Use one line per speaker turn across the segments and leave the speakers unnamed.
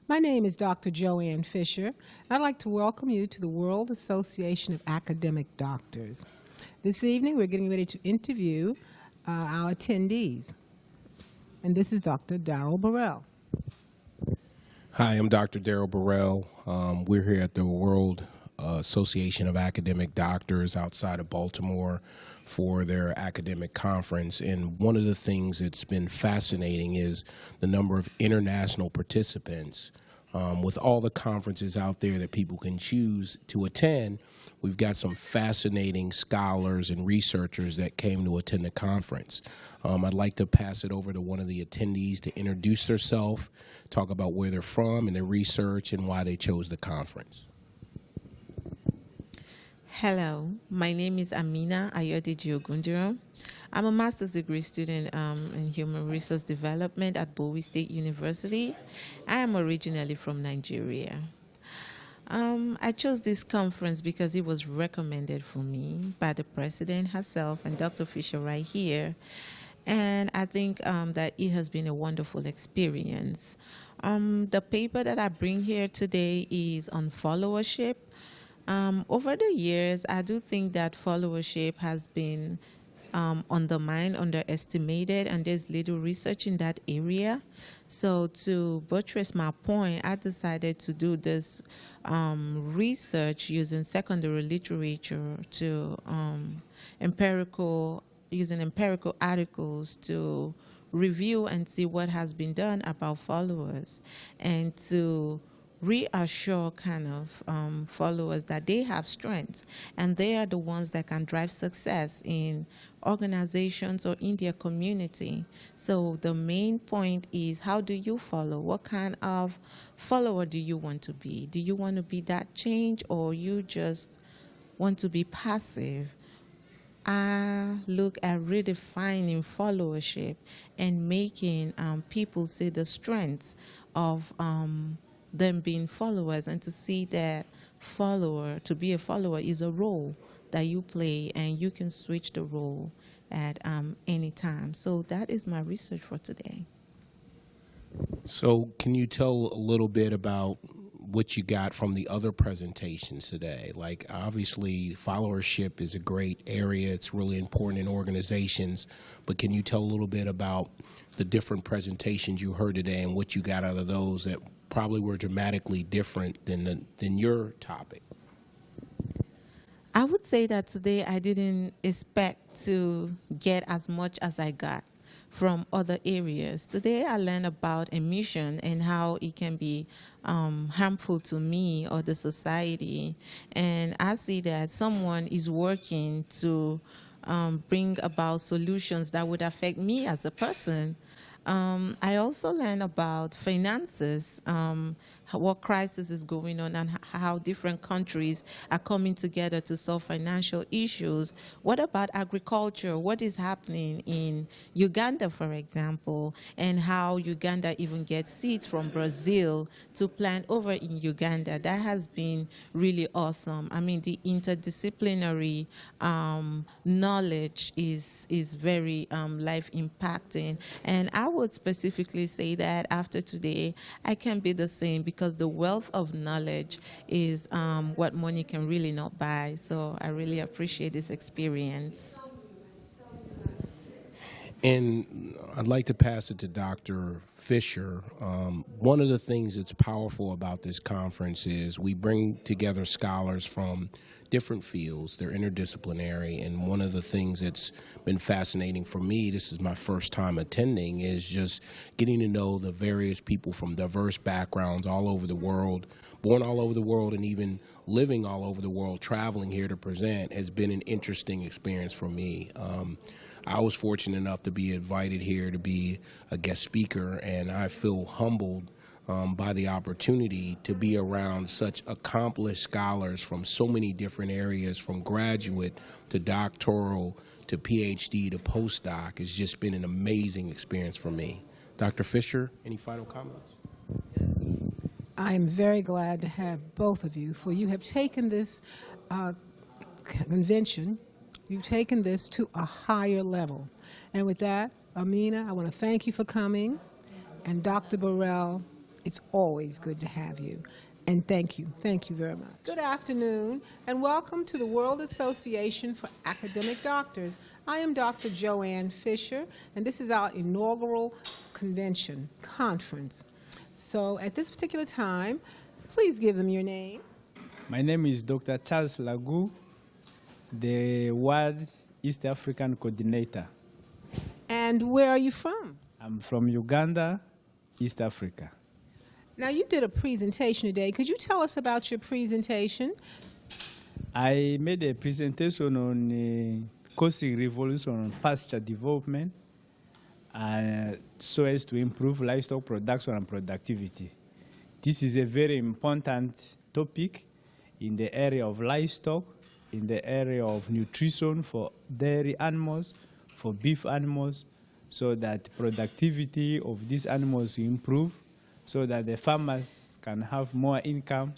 My name is Dr. Joanne Fisher. I'd like to welcome you to the World Association of Academic Doctors. This evening, we're getting ready to interview our attendees. And this is Dr. Darrell Burrell.
Hi, I'm Dr. Darrell Burrell. We're here at the World Association of Academic Doctors outside of Baltimore for their academic conference. And one of the things that's been fascinating is the number of international participants. With all the conferences out there that people can choose to attend, we've got some fascinating scholars and researchers that came to attend the conference. I'd like to pass it over to one of the attendees to introduce herself, talk about where they're from and their research and why they chose the conference.
Hello, my name is Amina Ayodeji Ogundiro. I'm a master's degree student in human resource development at Bowie State University. I am originally from Nigeria. I chose this conference because it was recommended for me by the president herself and Dr. Fisher right here. And I think that it has been a wonderful experience. The paper that I bring here today is on followership. Over the years, I do think that followership has been undermined, underestimated, and there's little research in that area. So to buttress my point, I decided to do this research using secondary literature to using empirical articles to review and see what has been done about followers and to reassure kind of followers that they have strengths and they are the ones that can drive success in organizations or in their community. So the main point is, how do you follow? What kind of follower do you want to be? Do you want to be that change, or you just want to be passive? I look at redefining followership and making people see the strengths of them being followers, and to see that to be a follower is a role that you play, and you can switch the role at any time. So that is my research for today.
So can you tell a little bit about what you got from the other presentations today? Like, obviously, followership is a great area. It's really important in organizations. But can you tell a little bit about the different presentations you heard today and what you got out of those that probably were dramatically different than your topic?
I would say that today I didn't expect to get as much as I got from other areas. Today I learned about emission and how it can be harmful to me or the society. And I see that someone is working to bring about solutions that would affect me as a person. I also learned about finances, what crisis is going on, and how different countries are coming together to solve financial issues. What about agriculture? What is happening in Uganda, for example, and how Uganda even gets seeds from Brazil to plant over in Uganda? That has been really awesome. I mean, the interdisciplinary knowledge is very life impacting. And I would specifically say that after today, I can be the same, because the wealth of knowledge is what money can really not buy. So I really appreciate this experience.
And I'd like to pass it to Dr. Fisher. One of the things that's powerful about this conference is we bring together scholars from different fields. They're interdisciplinary, and one of the things that's been fascinating for me, this is my first time attending, is just getting to know the various people from diverse backgrounds all over the world, born all over the world, and even living all over the world, traveling here to present, has been an interesting experience for me. I was fortunate enough to be invited here to be a guest speaker, and I feel humbled by the opportunity to be around such accomplished scholars from so many different areas, from graduate to doctoral to PhD to postdoc. It's just been an amazing experience for me. Dr. Fisher, any final comments?
I am very glad to have both of you, for you have taken this convention, you've taken this to a higher level. And with that, Amina, I want to thank you for coming, and Dr. Burrell, It's always good to have you. And thank you very much. Good afternoon, and welcome to the World Association for Academic Doctors. I am Dr. Joanne Fisher, and this is our inaugural conference. So at this particular time, please give them your name.
My name is Dr. Charles Lagu, the WAAD East African Coordinator.
And where are you from?
I'm from Uganda, East Africa.
Now, you did a presentation today. Could you tell us about your presentation?
I made a presentation on causing revolution on pasture development so as to improve livestock production and productivity. This is a very important topic in the area of livestock, in the area of nutrition for dairy animals, for beef animals, so that productivity of these animals improve, so that the farmers can have more income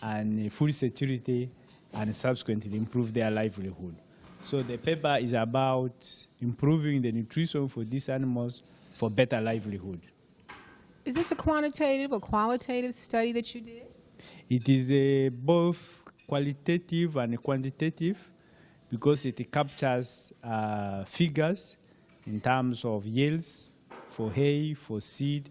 and food security and subsequently improve their livelihood. So the paper is about improving the nutrition for these animals for better livelihood.
Is this a quantitative or qualitative study that you did?
It is both qualitative and quantitative because it captures figures in terms of yields for hay, for seed,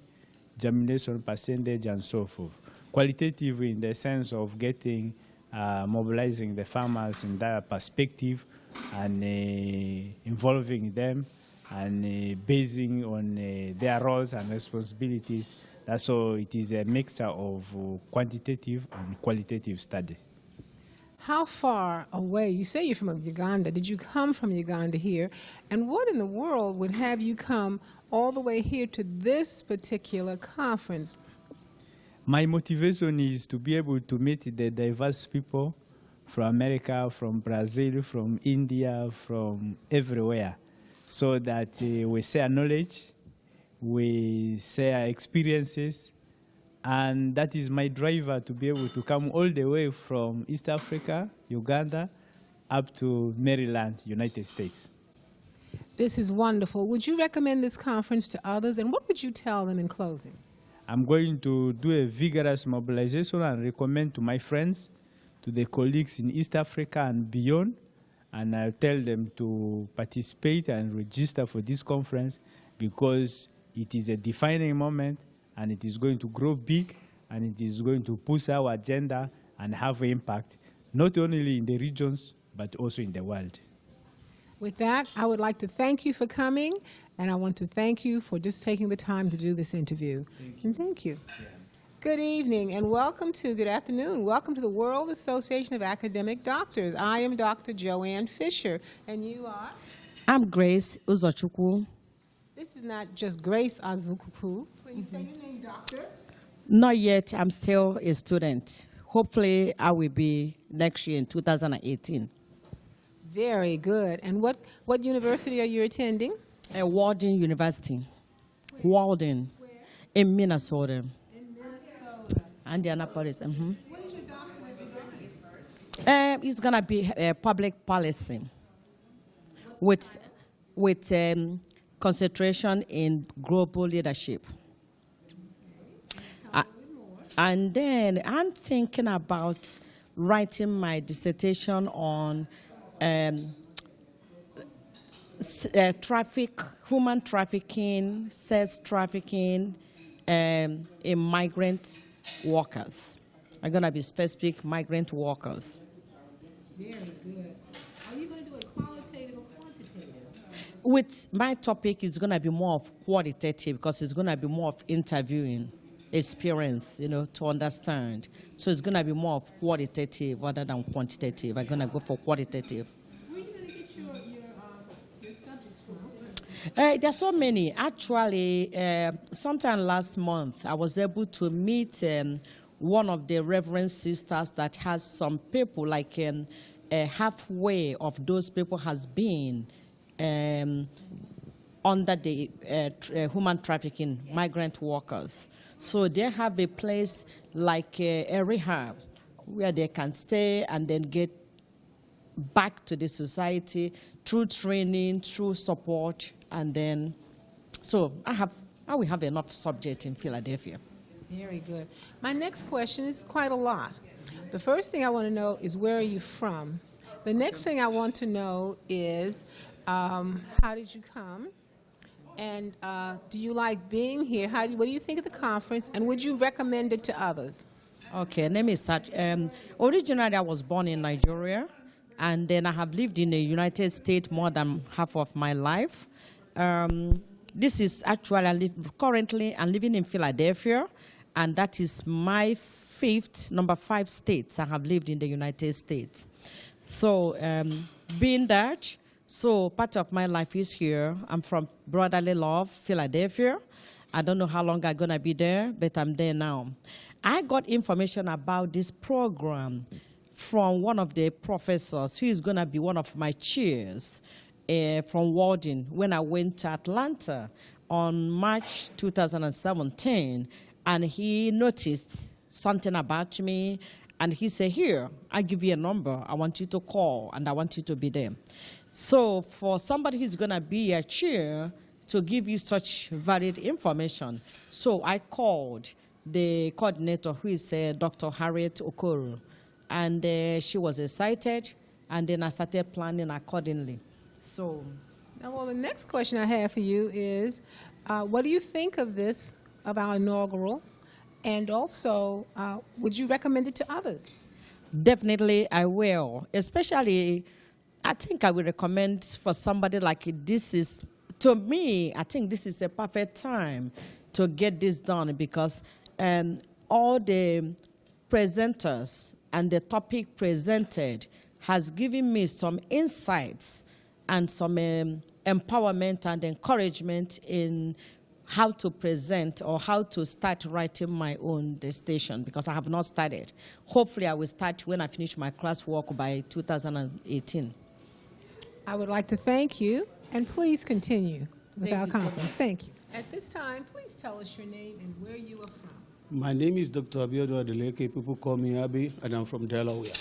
germination percentage, and so forth. Qualitative in the sense of getting, mobilizing the farmers in their perspective and involving them and basing on their roles and responsibilities. That's so it is a mixture of quantitative and qualitative study.
How far away, you say you're from Uganda, did you come from Uganda here? And what in the world would have you come all the way here to this particular conference?
My motivation is to be able to meet the diverse people from America, from Brazil, from India, from everywhere, so that we share knowledge, we share experiences, and that is my driver to be able to come all the way from East Africa, Uganda, up to Maryland, United States.
This is wonderful. Would you recommend this conference to others, and what would you tell them in closing?
I'm going to do a vigorous mobilization and recommend to my friends, to the colleagues in East Africa and beyond, and I'll tell them to participate and register for this conference because it is a defining moment and it is going to grow big and it is going to push our agenda and have impact, not only in the regions, but also in the world.
With that, I would like to thank you for coming, and I want to thank you for just taking the time to do this interview. Thank you. And thank you. Yeah. Good evening, and good afternoon. Welcome to the World Association of Academic Doctors. I am Dr. Joanne Fisher, and you are?
I'm Grace Uzochukwu.
This is not just Grace Azukuku. Please say your name, doctor.
Not yet. I'm still a student. Hopefully, I will be next year in 2018.
Very good. And what university are you attending?
Walden University. Where? Walden.
Where?
In Minnesota.
In Minnesota.
Indianapolis. Mm-hmm.
What is your doctorate?
It's going to be public policy with concentration in global leadership. And then I'm thinking about writing my dissertation on human trafficking, sex trafficking in migrant workers. I'm going to be specific migrant workers.
Very good. Are you going to do it qualitative or quantitative?
With my topic, it's going to be more of qualitative because it's going to be more of interviewing experience, to understand. So it's going to be more of qualitative rather than quantitative. I'm going to go for qualitative.
Where are you going to get your subjects from?
There's so many. Actually, sometime last month, I was able to meet one of the Reverend sisters that has some people, like halfway of those people has been under the human trafficking, migrant workers. So they have a place like a rehab where they can stay and then get back to the society through training, through support, and then, so I will have enough subject in Philadelphia.
Very good. My next question is quite a lot. The first thing I want to know is, where are you from? The next thing I want to know is, how did you come? And do you like being here? What do you think of the conference? And would you recommend it to others?
Okay, let me start. Originally, I was born in Nigeria, and then I have lived in the United States more than half of my life. This is actually, currently, I'm living in Philadelphia, and that is my number 5 states I have lived in the United States. So, being that, so part of my life is here. I'm from Brotherly Love, Philadelphia. I don't know how long I'm going to be there, but I'm there now. I got information about this program from one of the professors who is going to be one of my chairs from WAAD when I went to Atlanta on March 2017, and he noticed something about me, and he said, here, I give you a number. I want you to call, and I want you to be there. So for somebody who's going to be a chair to give you such varied information, so I called the coordinator, who is Dr. Harriet Okoro, and she was excited, and then I started planning accordingly. So,
now, well, the next question I have for you is, what do you think of this, of our inaugural? And also, would you recommend it to others?
Definitely, I will. Especially, I think I will recommend for somebody like this is, to me, I think this is a perfect time to get this done, because all the presenters and the topic presented has given me some insights and some empowerment and encouragement in how to present or how to start writing my own dissertation, because I have not started. Hopefully, I will start when I finish my classwork by 2018.
I would like to thank you, and please continue with our conference. Thank you. At this time, please tell us your name and where you are from.
My name is Dr. Abiodun Adeleke. People call me Abi, and I'm from Delaware.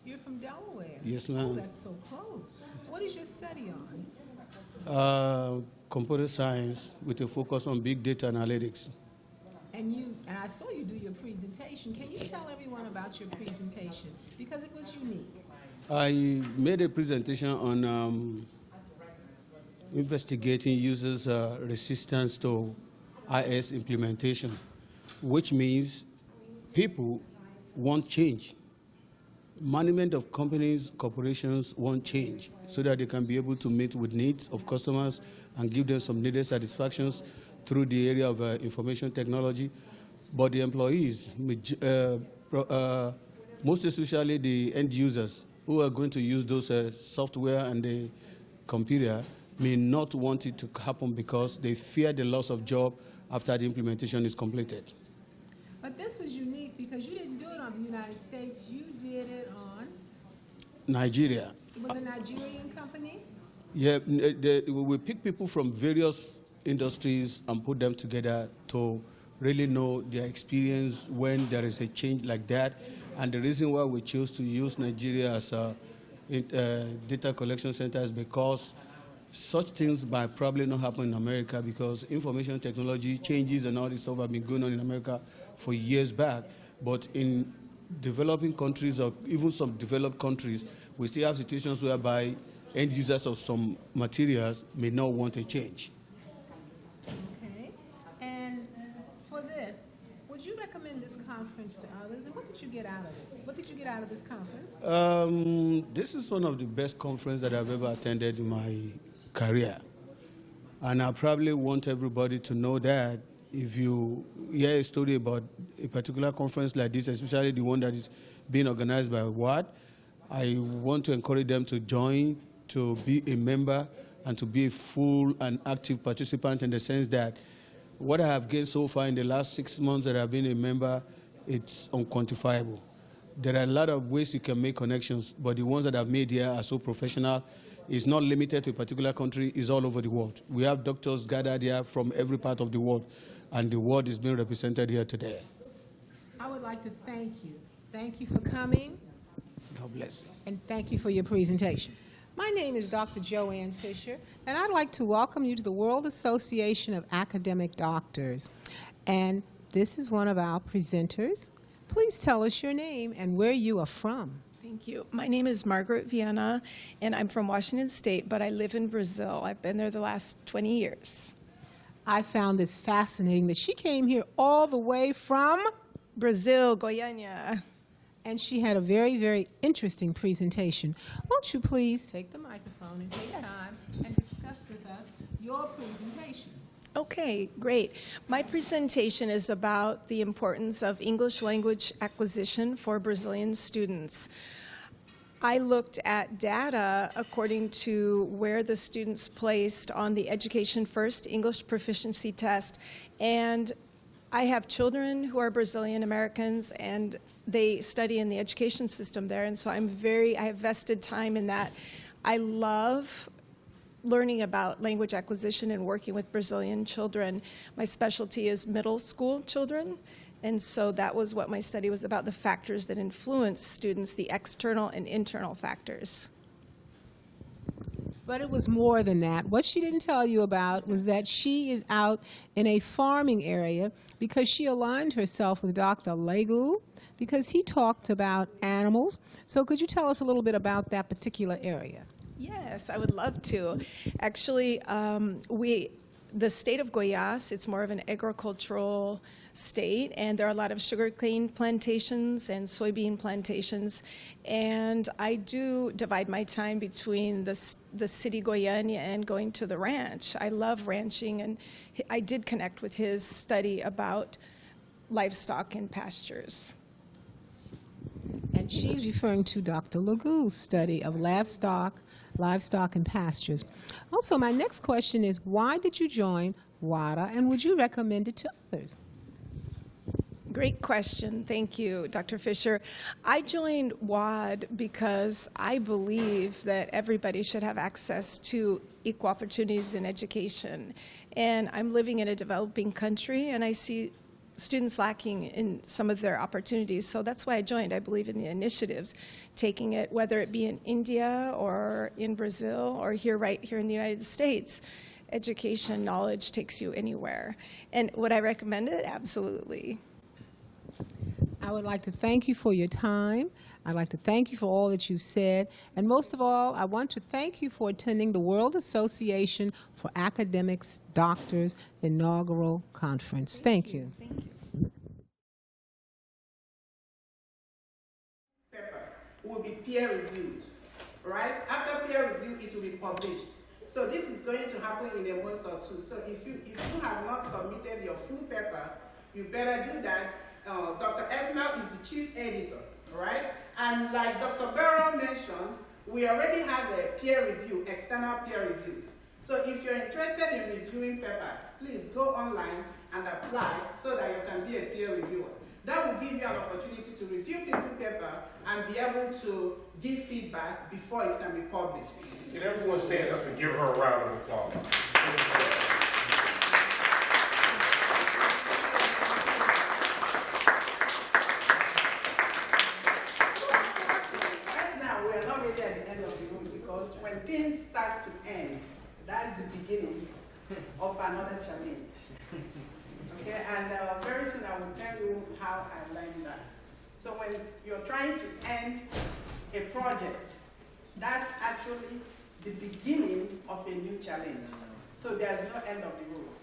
You're from Delaware?
Yes, ma'am.
Oh, that's so close. What is your study on?
Computer science with a focus on big data analytics.
And I saw you do your presentation. Can you tell everyone about your presentation? Because it was unique.
I made a presentation on investigating users' resistance to IS implementation, which means people want change. Management of companies, corporations want change so that they can be able to meet with needs of customers and give them some needed satisfactions through the area of information technology. But the employees, most especially the end users who are going to use those software and the computer, may not want it to happen because they fear the loss of job after the implementation is completed.
But this was unique because you didn't do it on the United States. You did it on
Nigeria.
It was a Nigerian company?
Yeah, we pick people from various industries and put them together to really know their experience when there is a change like that. And the reason why we chose to use Nigeria as a data collection center is because such things might probably not happen in America, because information technology changes and all this stuff have been going on in America for years back. But in developing countries, or even some developed countries, we still have situations whereby end users of some materials may not want a change.
Okay. And for this, would you recommend this conference to others? And what did you get out of it? What did you get out of this conference?
This is one of the best conferences that I've ever attended in my career. And I probably want everybody to know that if you hear a story about a particular conference like this, especially the one that is being organized by WAAD, I want to encourage them to join, to be a member, and to be a full and active participant, in the sense that what I have gained so far in the last 6 months that I've been a member, it's unquantifiable. There are a lot of ways you can make connections, but the ones that I've made here are so professional. It's not limited to a particular country, it's all over the world. We have doctors gathered here from every part of the world, and the world is being represented here today.
I would like to thank you. Thank you for coming.
God bless.
And thank you for your presentation. My name is Dr. Joanne Fisher, and I'd like to welcome you to the World Association of Academic Doctors. And This is one of our presenters. Please tell us your name and where you are from.
Thank you. My name is Margaret Viana, and I'm from Washington State, but I live in Brazil. I've been there the last 20 years.
I found this fascinating that she came here all the way from,
Brazil, Goiânia.
and she had a very, very interesting presentation. Won't you please take the microphone and take time and discuss with us your presentation?
Okay, great. My presentation is about the importance of English language acquisition for Brazilian students. I looked at data according to where the students placed on the Education First English Proficiency Test, and I have children who are Brazilian Americans, and they study in the education system there, and so I have vested time in that. I love learning about language acquisition and working with Brazilian children. My specialty is middle school children, and so that was what my study was about, the factors that influence students, the external and internal factors.
But it was more than that. What she didn't tell you about was that she is out in a farming area because she aligned herself with Dr. Legu because he talked about animals. So could you tell us a little bit about that particular area?
Yes, I would love to. Actually, the state of Goiás, it's more of an agricultural state, and there are a lot of sugarcane plantations and soybean plantations, and I do divide my time between the city Goiânia and going to the ranch. I love ranching, and I did connect with his study about livestock and pastures.
And she's referring to Dr. Legu's study of livestock and pastures. Also, my next question is, why did you join WAAD, and would you recommend it to others?
Great question. Thank you, Dr. Fisher. I joined WAAD because I believe that everybody should have access to equal opportunities in education. And I'm living in a developing country, and I see students lacking in some of their opportunities. So that's why I joined. I believe in the initiatives, taking it, whether it be in India or in Brazil or right here in the United States. Education, knowledge takes you anywhere. And would I recommend it? Absolutely.
I would like to thank you for your time. I'd like to thank you for all that you said. And most of all, I want to thank you for attending the World Association for Academics Doctors inaugural conference. Thank you.
Thank you.
Paper will be peer-reviewed, right? After peer review, it will be published. So this is going to happen in a month or two. So if you have not submitted your full paper, you better do that. Dr. Esmail is the chief editor, right? And like Dr. Barrow mentioned, we already have a peer review, external peer reviews. So if you're interested in reviewing papers, please go online and apply so that you can be a peer reviewer. That will give you an opportunity to review people's paper and be able to give feedback before it can be published.
Can everyone stand up and give her a round of applause?
When things start to end, that's the beginning of another challenge. Okay, and very soon I will tell you how I learned that. So when you're trying to end a project, that's actually the beginning of a new challenge. So there's no end of the road.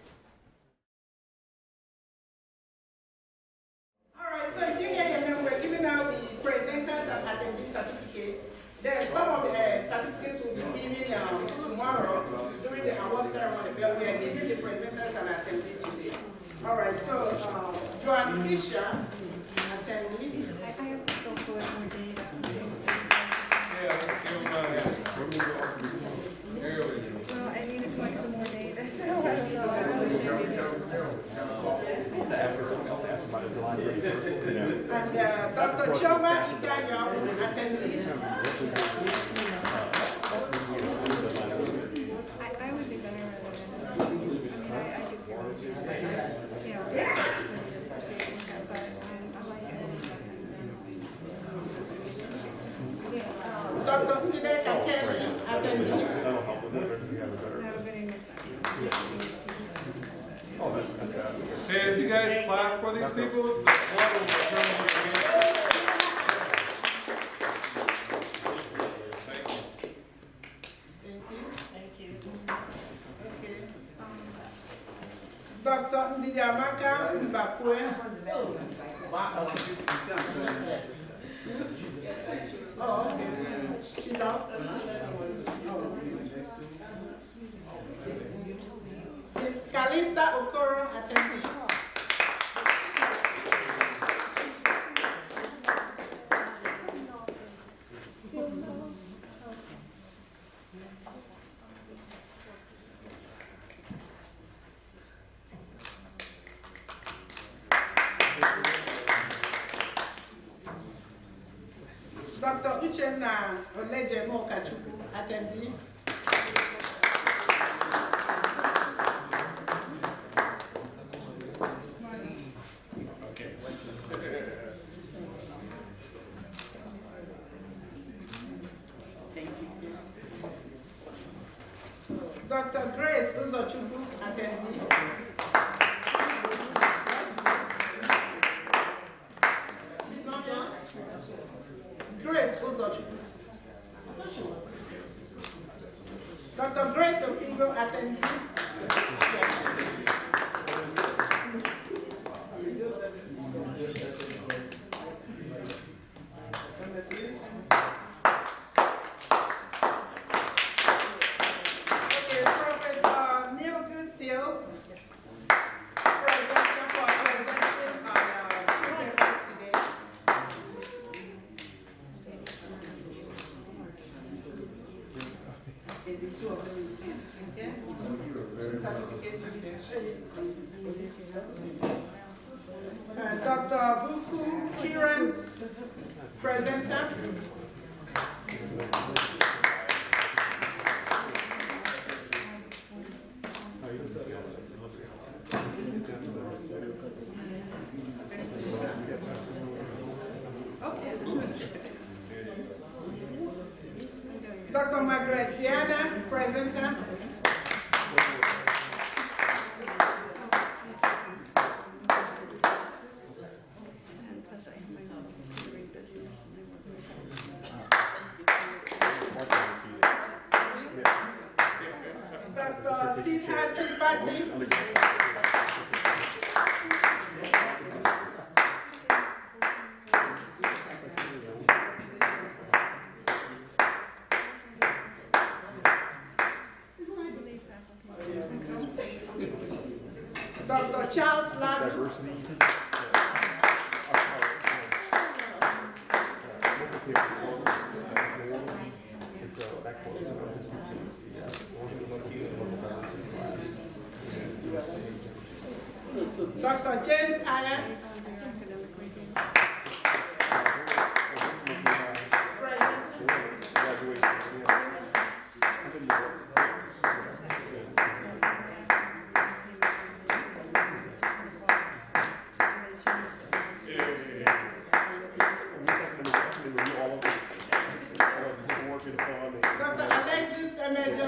All right, so if you hear your name, we're giving out the presenters and attendee certificates. Then some of the certificates will be given tomorrow during the award ceremony, but we are giving the presenters and attendees today. All right, so Joan Fisher, attendee.
I have to go for more data.
Yeah, let's give them
Well, I need to collect some more data, so I don't know.
And Dr. Choma Ikayo, attendee.
I would be better rather than, I mean, I do peer review, but, you know, but I like it.
Dr. Njideka Kelly, attendee.
Have a good evening.
Hey, if you guys clap for these people, the floor will return again.
Thank you. Okay. Dr. Ndidiamaka Mbakwe. Oh, okay. She's out. Miss Calista Okoro attending. Dr. Uchenna Olejemo Kachukwu attendee. Dr. Grace Uzochukwu attendee. She's not here. Grace Uzochukwu. Dr. Grace Opigo attendee. Dr. Buku Kiran, presenter. Dr. Margaret Viana, presenter. Dr. Sidha Tripathi. Dr. Charles Lagu. Dr. James Ayat. Dr. Alexis Emejo.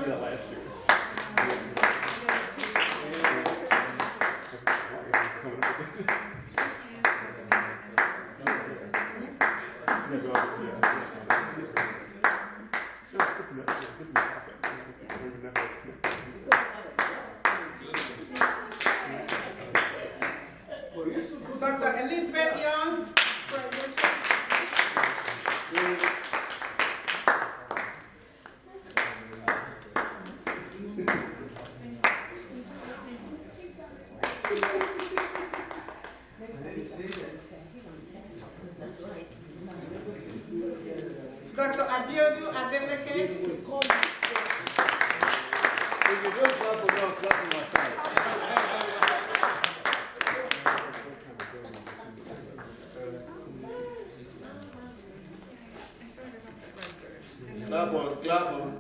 Dr. Elizabeth Young, present. Dr. Abiodu Adeleke.
Clap on, clap on.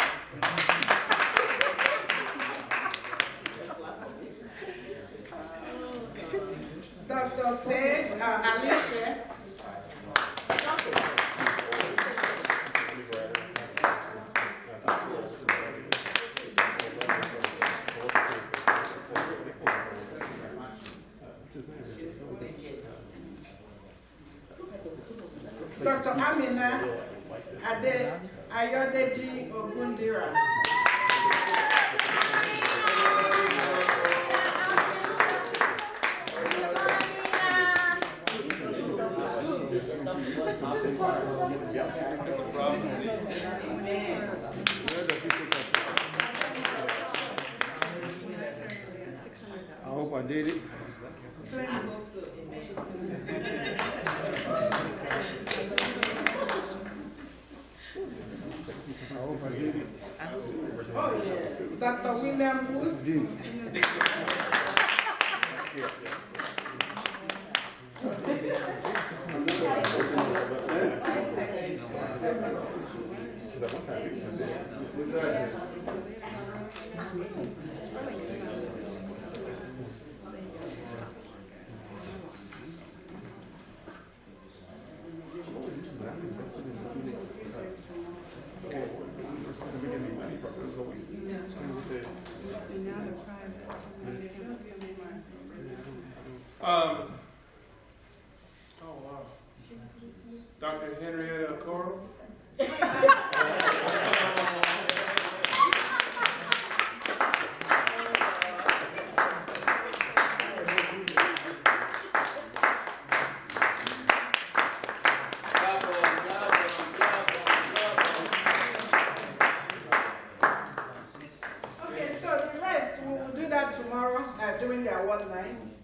Dr. Said Alicia. Dr. Amina Ayodeji Ogundira.
It's a prophecy.
Amen.
I hope I did it.
I hope so.
I hope I did it.
Oh, yes. Dr. William Woods.
Oh, wow. Dr. Henrietta Coral.
Okay, so the rest, we will do that tomorrow during the award nights.